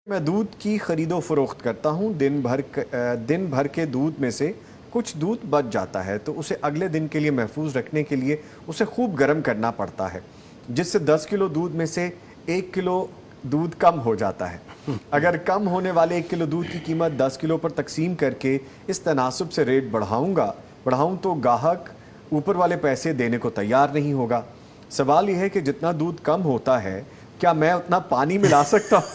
मैं दूध की खरीद व फरोख्त करता हूँ। दिन भर के दूध में से कुछ दूध बच जाता है तो उसे अगले दिन के लिए महफूज रखने के लिए उसे खूब गर्म करना पड़ता है, जिससे 10 किलो दूध में से 1 किलो दूध कम हो जाता है। अगर कम होने वाले 1 किलो दूध की कीमत 10 किलो पर तकसीम करके इस तनासब से रेट बढ़ाऊँ तो गाहक ऊपर वाले पैसे देने को तैयार नहीं होगा। सवाल यह है कि जितना दूध कम होता है क्या मैं उतना पानी मिला सकता हूँ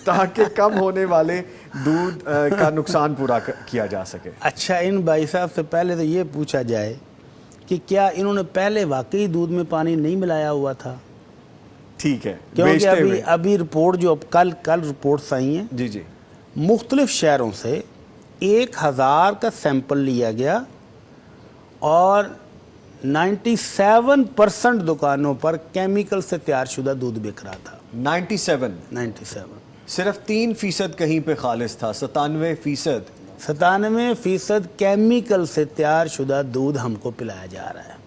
ताकि कम होने वाले दूध का नुकसान पूरा किया जा सके। अच्छा, इन भाई साहब से पहले तो ये पूछा जाए कि क्या इन्होंने पहले वाकई दूध में पानी नहीं मिलाया हुआ था? ठीक है, क्योंकि अभी रिपोर्ट जो कल रिपोर्ट्स आई हैं जी जी, मुख्तलिफ शहरों से 1000 का सैंपल लिया गया और 97% दुकानों पर केमिकल से तैयार शुदा दूध बिक रहा था। 97 सिर्फ 3% कहीं पे खालिस था। 97% केमिकल से तैयार शुदा दूध हमको पिलाया जा रहा है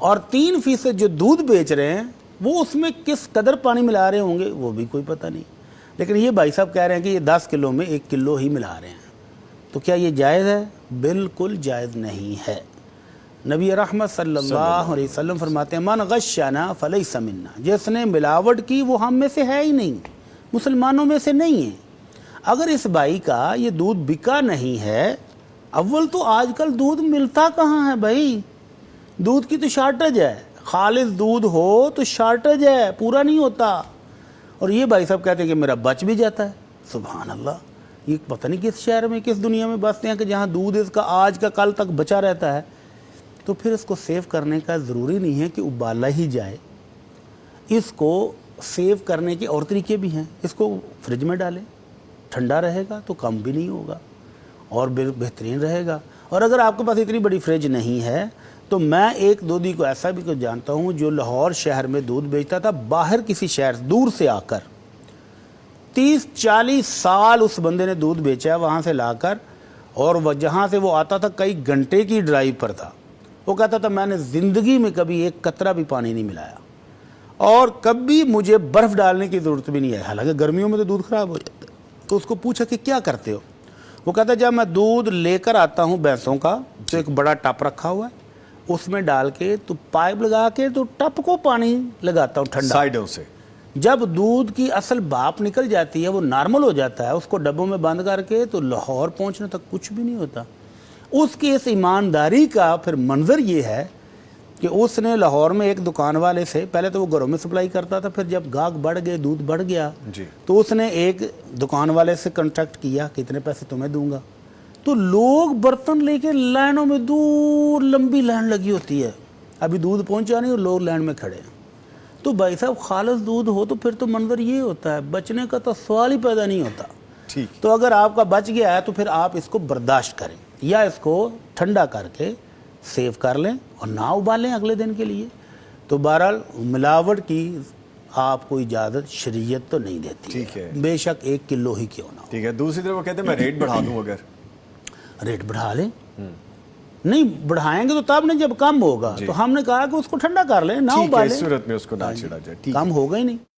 और 3% जो दूध बेच रहे हैं वो उसमें किस कदर पानी मिला रहे होंगे वो भी कोई पता नहीं। लेकिन ये भाई साहब कह रहे हैं कि ये 10 किलो में 1 किलो ही मिला रहे हैं, तो क्या ये जायज़ है? बिल्कुल जायज़ नहीं है। नबी रहमत सल्लल्लाहु अलैहि वसल्लम फरमाते हैं, मन गश्शना फलैसा मिन्ना, जिसने मिलावट की वो हम में से है ही नहीं, मुसलमानों में से नहीं है। अगर इस भाई का ये दूध बिका नहीं है, अव्वल तो आजकल दूध मिलता कहाँ है भाई, दूध की तो शार्टेज है, खालिस दूध हो तो शार्टेज है, पूरा नहीं होता। और ये भाई साहब कहते हैं कि मेरा बच भी जाता है। सुभान अल्लाह, ये पता नहीं किस शहर में किस दुनिया में बसते हैं कि जहाँ दूध इसका आज का कल तक बचा रहता है। तो फिर इसको सेव करने का ज़रूरी नहीं है कि उबाला ही जाए, इसको सेव करने के और तरीके भी हैं। इसको फ्रिज में डालें, ठंडा रहेगा तो कम भी नहीं होगा और बेहतरीन रहेगा। और अगर आपके पास इतनी बड़ी फ्रिज नहीं है तो मैं एक दूधी को ऐसा भी कुछ जानता हूँ जो लाहौर शहर में दूध बेचता था, बाहर किसी शहर दूर से आकर 30-40 साल उस बंदे ने दूध बेचा वहाँ से लाकर, और वह जहाँ से वो आता था कई घंटे की ड्राइव पर था। वो कहता था मैंने ज़िंदगी में कभी एक कतरा भी पानी नहीं मिलाया और कभी मुझे बर्फ़ डालने की ज़रूरत भी नहीं है। हालांकि गर्मियों में तो दूध ख़राब हो जाता है। तो उसको पूछा कि क्या करते हो? वो कहता जब मैं दूध लेकर आता हूँ भैंसों का तो एक बड़ा टप रखा हुआ है, उसमें डाल के तो पाइप लगा के तो टप को पानी लगाता हूँ ठंडा साइडों से। जब दूध की असल भाप निकल जाती है, वो नॉर्मल हो जाता है, उसको डब्बों में बंद करके तो लाहौर पहुँचने तक कुछ भी नहीं होता। उसकी इस ईमानदारी का फिर मंजर ये है कि उसने लाहौर में एक दुकान वाले से, पहले तो वो घरों में सप्लाई करता था, फिर जब गाहक बढ़ गए, दूध बढ़ गया जी, तो उसने एक दुकान वाले से कॉन्ट्रैक्ट किया कि इतने पैसे तुम्हें दूंगा। तो लोग बर्तन लेके लाइनों में, दूर लंबी लाइन लगी होती है, अभी दूध पहुंचा नहीं और लोग लाइन में खड़े हैं। तो भाई साहब खालिस दूध हो तो फिर तो मंजर ये होता है, बचने का तो सवाल ही पैदा नहीं होता। ठीक, तो अगर आपका बच गया है तो फिर आप इसको बर्दाश्त करें या इसको ठंडा करके सेव कर लें और ना उबालें अगले दिन के लिए। तो बहरहाल मिलावट की आपको इजाज़त शरीयत तो नहीं देती। ठीक है, बेशक 1 किलो ही क्यों ना हो। ठीक है। दूसरी तरफ वो कहते हैं मैं रेट बढ़ा दूं, अगर रेट बढ़ा लें, नहीं बढ़ाएंगे तो तब नहीं जब कम होगा। तो हमने कहा कि उसको ठंडा कर लें, ना उबालें, सूरत में उसको ना छिड़ा जाए, कम होगा ही नहीं।